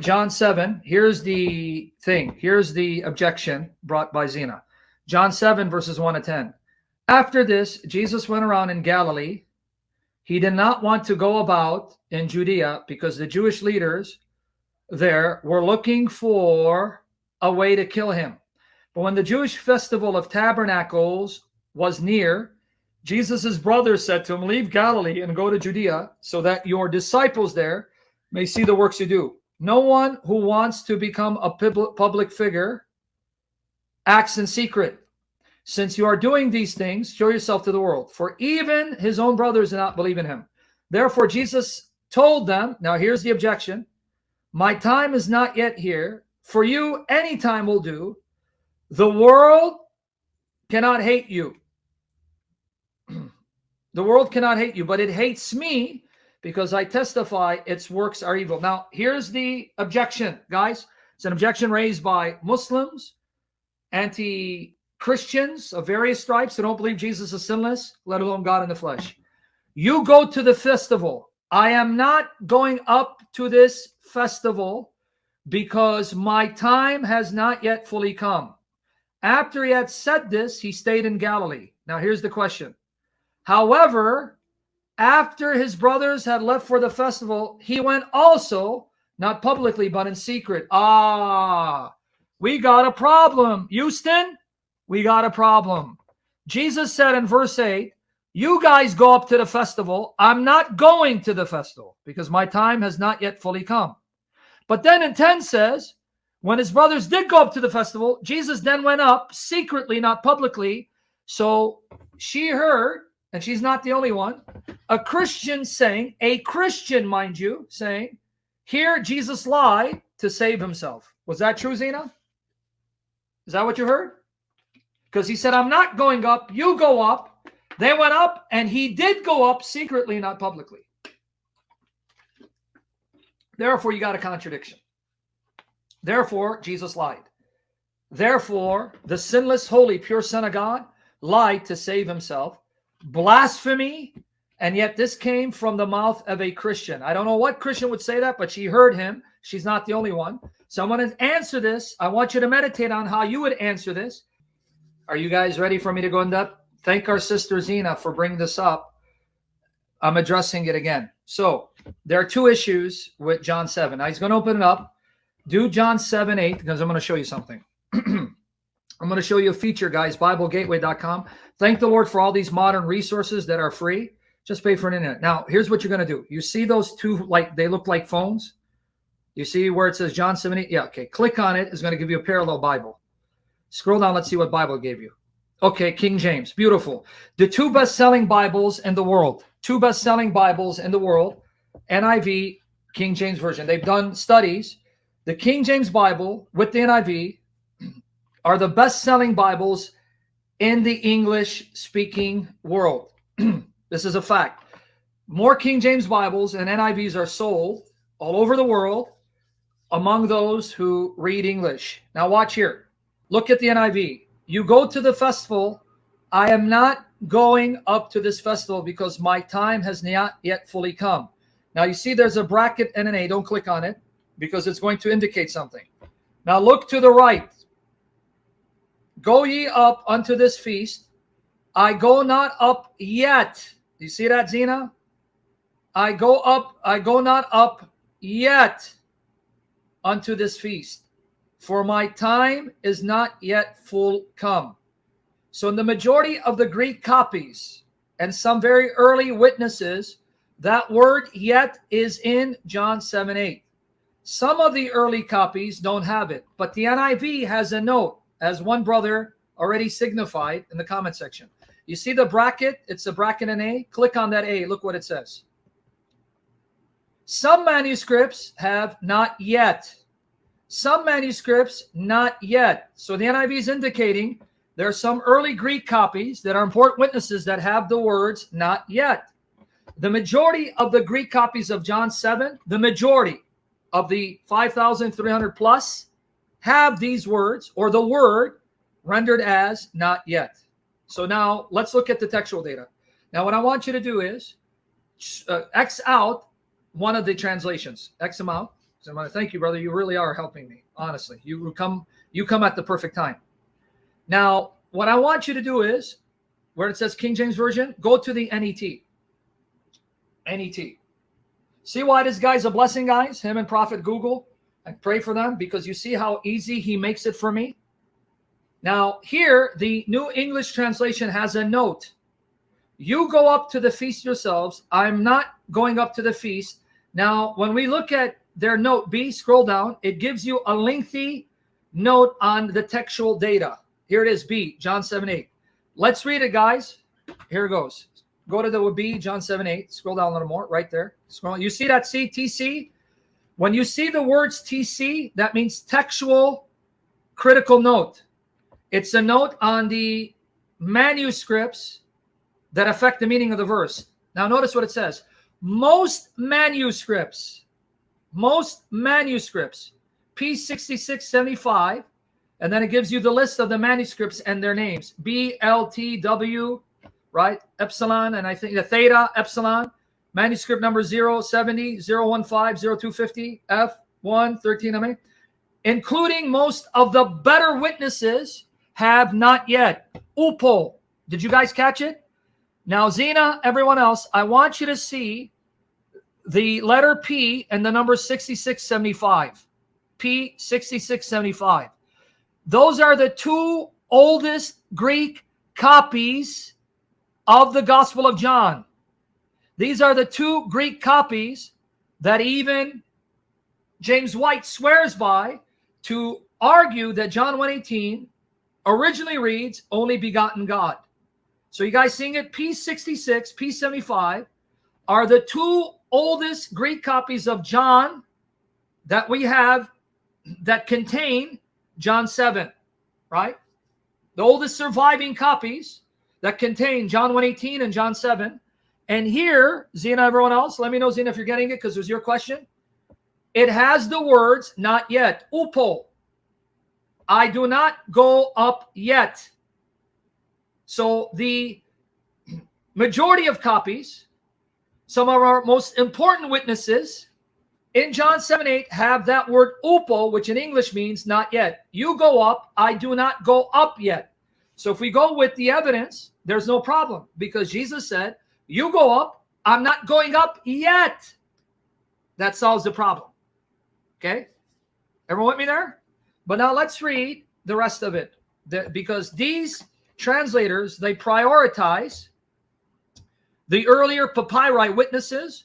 John 7, here's the thing. Here's the objection brought by Zena. John 7, verses 1 to 10. After this, Jesus went around in Galilee. He did not want to go about in Judea because the Jewish leaders there were looking for a way to kill him. But when the Jewish festival of tabernacles was near, Jesus' brothers said to him, leave Galilee and go to Judea so that your disciples there may see the works you do. No one who wants to become a public figure acts in secret. Since you are doing these things, show yourself to the world. For even his own brothers do not believe in him. Therefore, Jesus told them, now here's the objection, my time is not yet here. For you, any time will do. The world cannot hate you. The world cannot hate you, but it hates me because I testify its works are evil. Now, here's the objection, guys. It's an objection raised by Muslims, anti-Christians of various stripes who don't believe Jesus is sinless, let alone God in the flesh. You go to the festival. I am not going up to this festival because my time has not yet fully come. After he had said this, he stayed in Galilee. Now, here's the question. However, after his brothers had left for the festival, he went also, not publicly, but in secret. We got a problem. Houston, we got a problem. Jesus said in verse 8, you guys go up to the festival. I'm not going to the festival because my time has not yet fully come. But then in 10 says, when his brothers did go up to the festival, Jesus then went up secretly, not publicly. So she heard, and she's not the only one, a Christian saying, a Christian, mind you, saying, here Jesus lied to save himself. Was that true, Zena? Is that what you heard? Because he said, I'm not going up, you go up. They went up, and he did go up secretly, not publicly. Therefore, you got a contradiction. Therefore, Jesus lied. Therefore, the sinless, holy, pure Son of God lied to save himself. Blasphemy, and yet this came from the mouth of a Christian. I don't know what Christian would say that, but she heard him. She's not the only one. So I'm going to answer this. I want you to meditate on how you would answer this. Are you guys ready for me to go in depth? Thank our sister Zena for bringing this up. I'm addressing it again. So there are two issues with John 7. Now he's going to open it up. Do John 7:8 because I'm going to show you something. I'm going to show you a feature, guys, BibleGateway.com. Thank the Lord for all these modern resources that are free. Just pay for an internet. Now, here's what you're going to do. You see those two, like they look like phones? You see where it says John 7:8? Yeah, okay. Click on it. It's going to give you a parallel Bible. Scroll down. Let's see what Bible it gave you. Okay, King James. Beautiful. The two best-selling Bibles in the world. Two best-selling Bibles in the world. NIV, King James Version. They've done studies. The King James Bible with the NIV are the best-selling Bibles in the English-speaking world. This is a fact. More King James Bibles and NIVs are sold all over the world among those who read English. Now watch here. Look at the NIV. You go to the festival. I am not going up to this festival because my time has not yet fully come. Now you see there's a bracket and an A. Don't click on it because it's going to indicate something. Now look to the right. Go ye up unto this feast. I go not up yet. You see that, Zena? I go not up yet unto this feast, for my time is not yet full come. So in the majority of the Greek copies and some very early witnesses, that word yet is in John 7:8. Some of the early copies don't have it, but the NIV has a note, as one brother already signified in the comment section. You see the bracket? It's a bracket and A. Click on that A. Look what it says. Some manuscripts have not yet. Some manuscripts not yet. So the NIV is indicating there are some early Greek copies that are important witnesses that have the words not yet. The majority of the Greek copies of John 7, the majority of the 5,300 plus have these words or the word rendered as not yet. So now let's look at the textual data. Now what I want you to do is X out one of the translations. X them out. So thank you, brother. You really are helping me, honestly. You come at the perfect time. Now, what I want you to do is, where it says King James Version, go to the NET. NET. See why this guy's a blessing, guys? Him and Prophet Google. I pray for them because you see how easy he makes it for me. Now, here, the New English Translation has a note. You go up to the feast yourselves. I'm not going up to the feast. Now, when we look at their note B, scroll down, it gives you a lengthy note on the textual data. Here it is, B, John 7:8. Let's read it, guys. Here it goes. Go to the B, John 7:8. Scroll down a little more, right there. Scroll. You see that C, TC? When you see the words TC, that means textual critical note. It's a note on the manuscripts that affect the meaning of the verse. Now, notice what it says. Most manuscripts, P6675, and then it gives you the list of the manuscripts and their names. B, L, T, W, right? Epsilon, and I think the theta, epsilon. Manuscript number 070, 015, 0250, F1, 13, I mean. Including most of the better witnesses have not yet. Upo. Did you guys catch it? Now, Zena, everyone else, I want you to see the letter P and the number 6675. P6675. Those are the two oldest Greek copies of the Gospel of John. These are the two Greek copies that even James White swears by to argue that John 1:18 originally reads only begotten God. So you guys seeing it? P66, P75 are the two oldest Greek copies of John that we have that contain John 7, right? The oldest surviving copies that contain John 1:18 and John 7. And here, Zena, everyone else, let me know, Zena, if you're getting it, because it was your question. It has the words, not yet. Upo. I do not go up yet. So the majority of copies, some of our most important witnesses in John 7:8 have that word upo, which in English means not yet. You go up, I do not go up yet. So if we go with the evidence, there's no problem because Jesus said, you go up, I'm not going up yet. That solves the problem. Okay? Everyone with me there? But now let's read the rest of it. Because these translators, they prioritize the earlier papyri witnesses,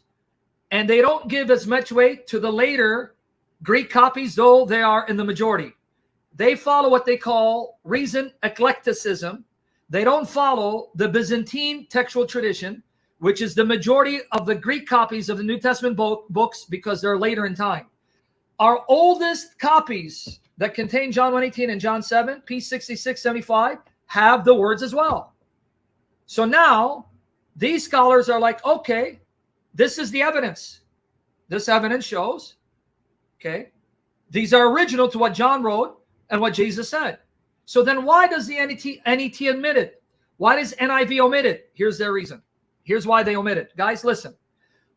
and they don't give as much weight to the later Greek copies, though they are in the majority. They follow what they call recent eclecticism. They don't follow the Byzantine textual tradition, which is the majority of the Greek copies of the New Testament books because they're later in time. Our oldest copies that contain John 1:18 and John 7, P6675, have the words as well. So now these scholars are like, okay, this is the evidence. This evidence shows, okay, these are original to what John wrote and what Jesus said. So then why does the NET omit it? Why does NIV omit it? Here's their reason. Here's why they omit it. Guys, listen.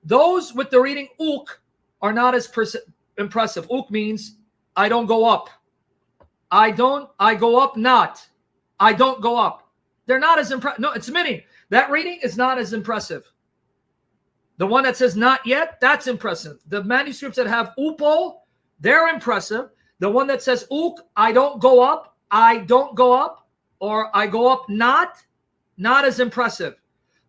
Those with the reading uk are not as impressive. Uk means I don't go up. I go up not. I don't go up. They're not as impressive. No, it's meaning that reading is not as impressive. The one that says not yet, that's impressive. The manuscripts that have upo, they're impressive. The one that says uk, I don't go up, or I go up not as impressive.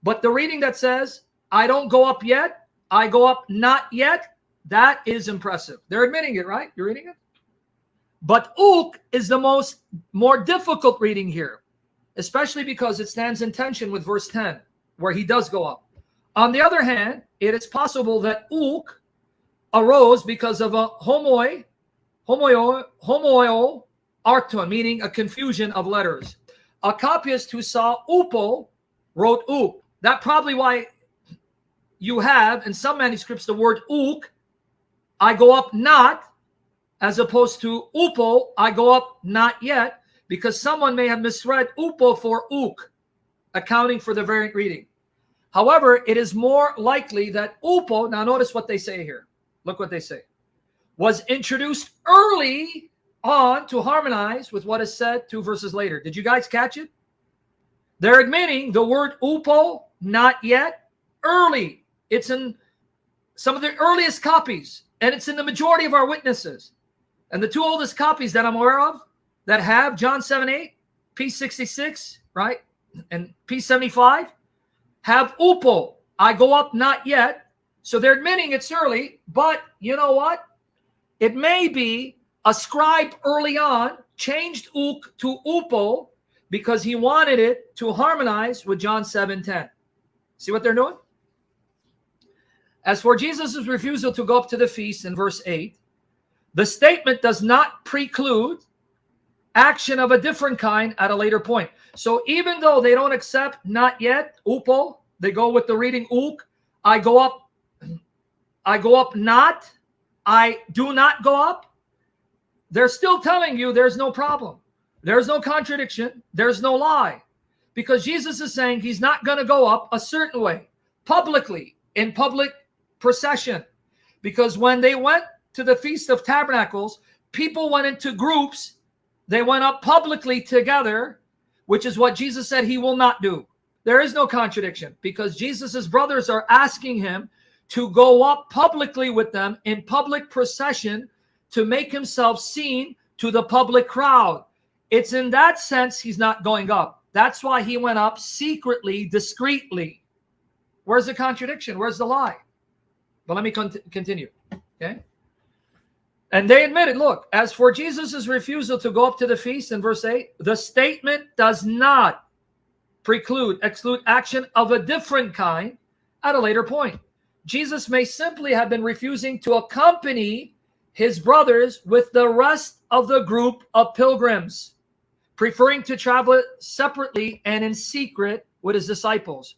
But the reading that says, I don't go up yet, I go up not yet, that is impressive. They're admitting it, right? You're reading it? But uk is the more difficult reading here, especially because it stands in tension with verse 10, where he does go up. On the other hand, it is possible that uk arose because of a homoio arton, meaning a confusion of letters. A copyist who saw upo wrote uk. That's probably why you have in some manuscripts the word uk, I go up not, as opposed to upo, I go up not yet, because someone may have misread upo for uk, accounting for the variant reading. However, it is more likely that upo, now notice what they say here. Look what they say. was introduced early on to harmonize with what is said 2 verses later. Did you guys catch it? They're admitting the word upo, not yet, early. It's in some of the earliest copies, and it's in the majority of our witnesses. And the 2 oldest copies that I'm aware of that have John 7:8, P66, right, and P75 have upo, I go up, not yet. So they're admitting it's early, but you know what? It may be a scribe early on changed uk to upo because he wanted it to harmonize with John 7:10. See what they're doing? As for Jesus' refusal to go up to the feast in verse 8, the statement does not preclude action of a different kind at a later point. So even though they don't accept not yet, upo, they go with the reading uk, I go up not, I do not go up. They're still telling you there's no problem. There's no contradiction. There's no lie. Because Jesus is saying he's not going to go up a certain way, publicly, in public procession. Because when they went to the Feast of Tabernacles, people went into groups. They went up publicly together, which is what Jesus said he will not do. There is no contradiction because Jesus's brothers are asking him to go up publicly with them in public procession to make himself seen to the public crowd. It's in that sense he's not going up. That's why he went up secretly, discreetly. Where's the contradiction? Where's the lie? But let me continue. Okay. And they admitted, look, as for Jesus' refusal to go up to the feast in verse 8, the statement does not exclude action of a different kind at a later point. Jesus may simply have been refusing to accompany his brothers with the rest of the group of pilgrims, preferring to travel separately and in secret with his disciples.